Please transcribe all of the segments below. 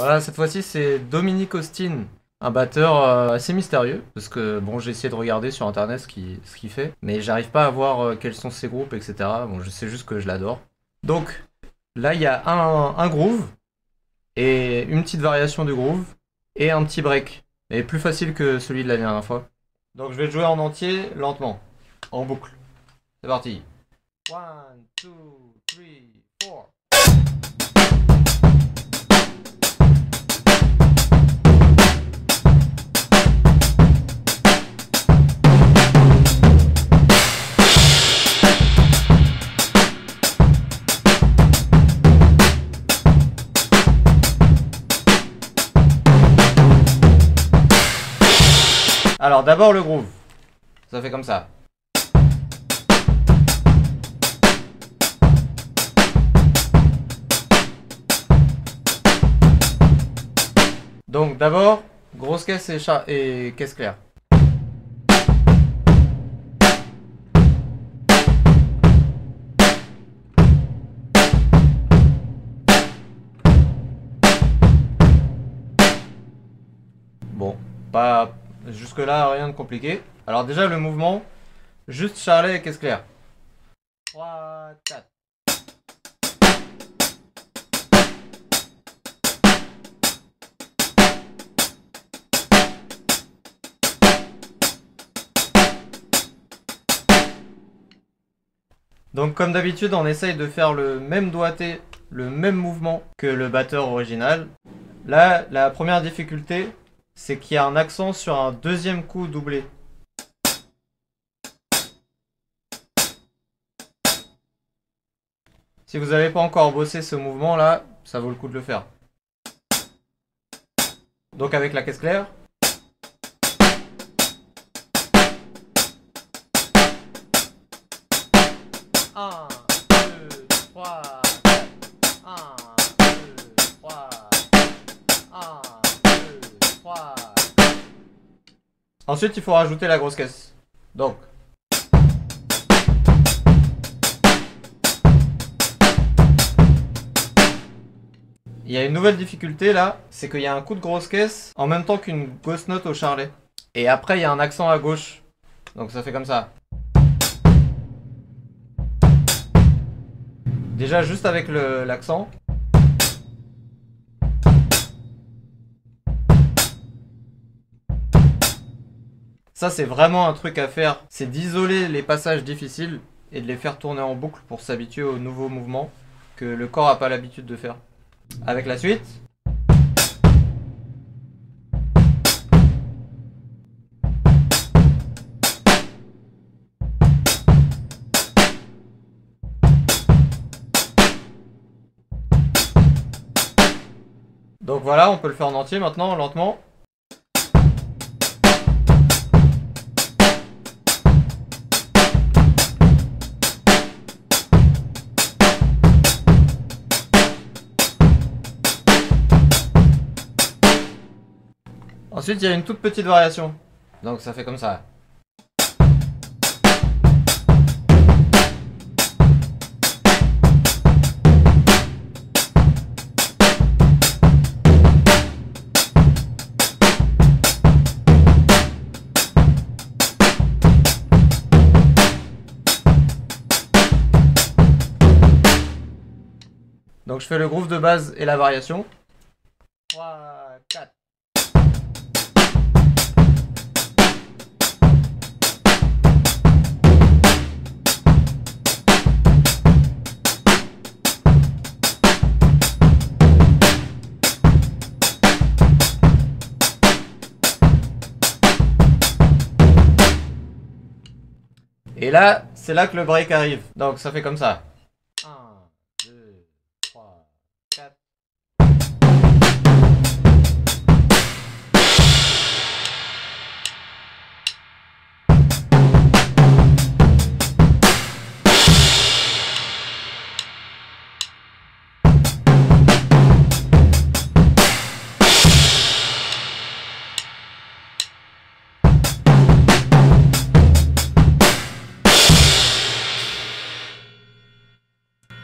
Voilà, cette fois-ci c'est Dominique Austin, un batteur assez mystérieux, parce que bon, j'ai essayé de regarder sur internet ce qu'il fait, mais j'arrive pas à voir quels sont ses groupes, etc. Bon, je sais juste que je l'adore. Donc là, il y a un groove, et une petite variation du groove, et un petit break, mais plus facile que celui de la dernière fois. Donc je vais le jouer en entier, lentement, en boucle. C'est parti. 1, 2, 3, 4. Alors d'abord le groove, ça fait comme ça. Donc d'abord, grosse caisse et caisse claire. Bon, pas jusque-là, rien de compliqué. Alors déjà le mouvement, juste charlet et caisse claire. 3, 4. Donc comme d'habitude, on essaye de faire le même doigté, le même mouvement que le batteur original. Là, la première difficulté, c'est qu'il y a un accent sur un deuxième coup doublé. Si vous n'avez pas encore bossé ce mouvement là, ça vaut le coup de le faire. Donc avec la caisse claire. Un, deux, trois, quatre. Un, deux, trois. Un, deux, trois. Ensuite, il faut rajouter la grosse caisse. Donc. Il y a une nouvelle difficulté là, c'est qu'il y a un coup de grosse caisse en même temps qu'une ghost note au charlet. Et après, il y a un accent à gauche. Donc ça fait comme ça. Déjà, juste avec l'accent. Ça, c'est vraiment un truc à faire. C'est d'isoler les passages difficiles et de les faire tourner en boucle pour s'habituer aux nouveaux mouvements que le corps n'a pas l'habitude de faire. Avec la suite. Donc voilà, on peut le faire en entier maintenant, lentement. Ensuite, il y a une toute petite variation. Donc ça fait comme ça. Donc je fais le groove de base et la variation. 3, 4. Et là, c'est là que le break arrive. Donc ça fait comme ça. 1, 2, 3, 4.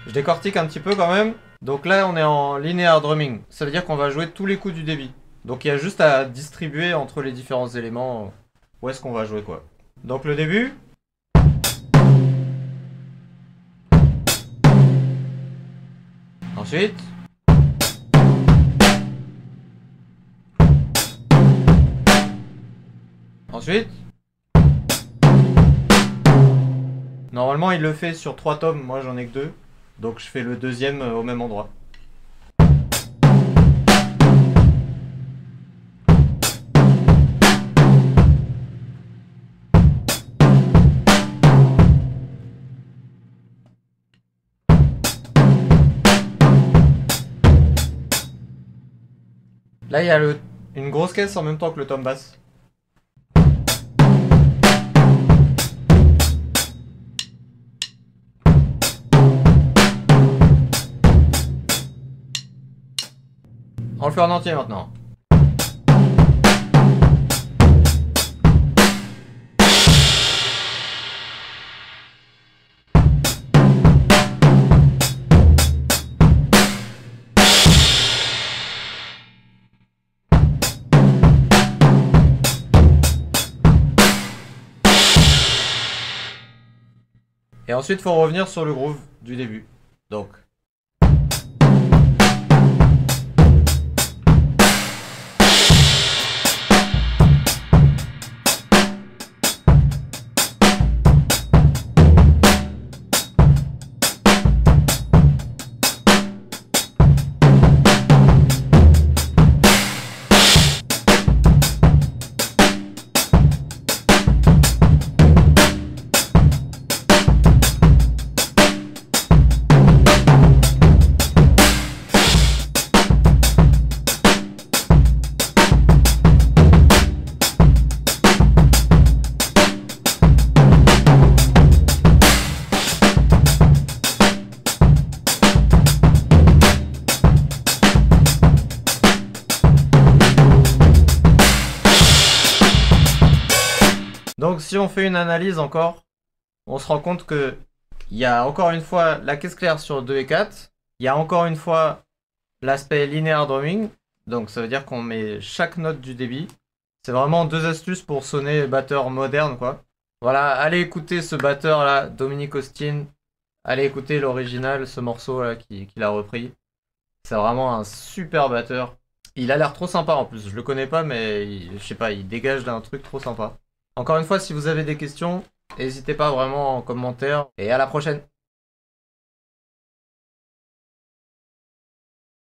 Je décortique un petit peu quand même. Donc là, on est en linear drumming. Ça veut dire qu'on va jouer tous les coups du débit. Donc il y a juste à distribuer entre les différents éléments où est-ce qu'on va jouer quoi. Donc le début. Ensuite. Ensuite. Normalement, il le fait sur 3 tomes, moi j'en ai que 2. Donc je fais le deuxième au même endroit. Là, il y a une grosse caisse en même temps que le tome basse. On le fait en entier maintenant. Et ensuite, il faut revenir sur le groove du début. Donc. Donc si on fait une analyse encore, on se rend compte que il y a encore une fois la caisse claire sur 2 et 4. Il y a encore une fois l'aspect linear drumming. Donc ça veut dire qu'on met chaque note du débit. C'est vraiment 2 astuces pour sonner batteur moderne quoi. Voilà, allez écouter ce batteur là, Dominic Austin. Allez écouter l'original, ce morceau là qu'il a repris. C'est vraiment un super batteur. Il a l'air trop sympa en plus. Je le connais pas mais je sais pas, il dégage d'un truc trop sympa. Encore une fois, si vous avez des questions, n'hésitez pas vraiment en commentaire et à la prochaine.